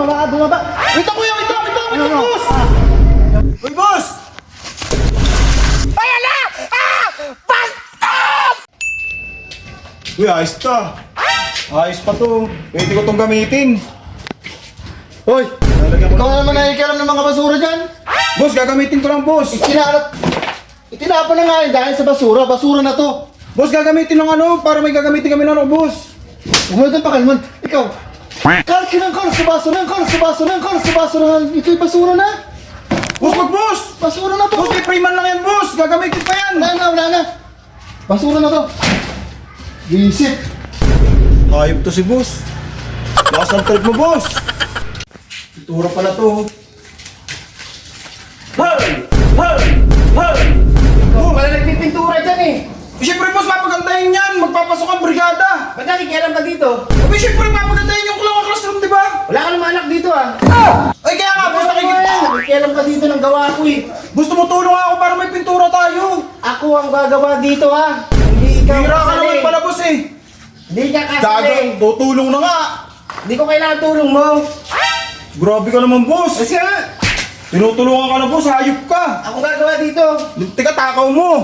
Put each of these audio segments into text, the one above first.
Bumaba. Ito kuya, ito, boss! Uy, boss! Ayan na! Bastop! Uy, ayos ta. Ayos pa to. Pwede ko tong gamitin. Hoy! Lalagyan ko Ikaw lang. naman nakikialam ng mga basura dyan. Boss, gagamitin ko lang, boss. Itinapon na nga yun dahil sa basura. Basura na to. Boss, gagamitin lang para may gagamitin kami ng boss. Umulan pa kalman. Ikaw. Kalat ka ng kalat sa basura. Kalat sa basura. Ito'y basura na. Boss, boss! Basura na to. Boss, may freeman lang yan, boss. Gagamitin pa yan. Wala na. Basura na to. Visit. Ayop to si boss. Lakas ng trip mo, boss. Itura pala to. Hey! Wala nagpipintura dyan eh. Siyempre, boss, mapagandahin yan. Magpapasok ang brigada. Ba't nakikialam ka dito? Abi, siyempre, mapagandahin yung classroom, di ba? Wala ka naman anak dito ah. Ay, kaya nga, boss, Nakikialam ka dito ng gawa ko eh. Boss, tumutulong ako para may pintura tayo. Ako ang gagawa dito ah. Hindi ikaw Hira ka kasali. naman pala, boss, eh. Hindi ka kasali. Dagang, tutulong na nga. Hindi ko kailangan tulong mo. Grabe ka naman, boss. Kasi nga, Tinutulungan ka na, boss. Hayop ka. ako gagawa dito. Teka, takaw mo.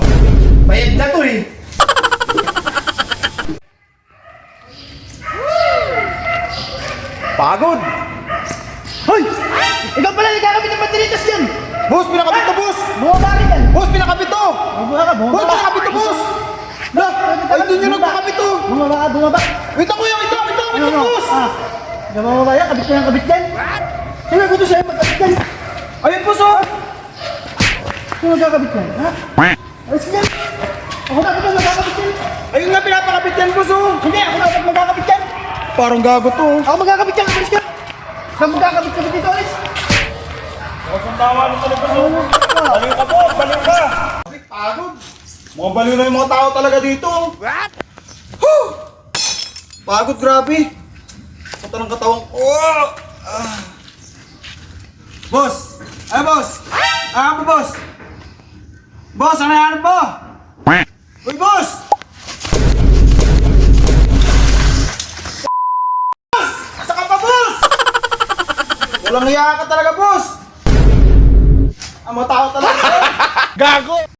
Bayad na to eh. Pagod. Hoy! Ikaw pala nagkakabit ng batteritas dyan! Boss, pinakabit to, boss. Bumaba rin yan! Boss, pinakabit to. Bumaba ka, Boss, pinakabit to, boss. Lah, ay, doon yung nagpakabit to. Bumaba! Wait ako, ito, boss. Bumaba yan, kabit ko yung kabit yan! Sino ko to sa'yo magkabit yan? Ayun, boss, oh. Sino magkakabit yan? Ha? Alis ka dyan! Ako dapat ang magkakabit yan! Ayun nga, pinapakabit yan, boss, oh. Hindi, ako dapat magkakabit yan! Parang gago to. Ako magkakabit yan, alis ka! Saan magkakabit dito, alis? Boss, ang tawa nito, boss, oh. Baliw ka, boss, baliw ka. Pagod. Mga baliw na yung mga tao talaga dito. What? Pagod, grabe. Pata ng katawang ko. Boss! Ay, boss! Ano po, boss? Boss, ano yan po? Uy, boss! Boss! Asa ka pa, boss? Walang hiya ka talaga, boss! Ang mga tao talaga. Gago!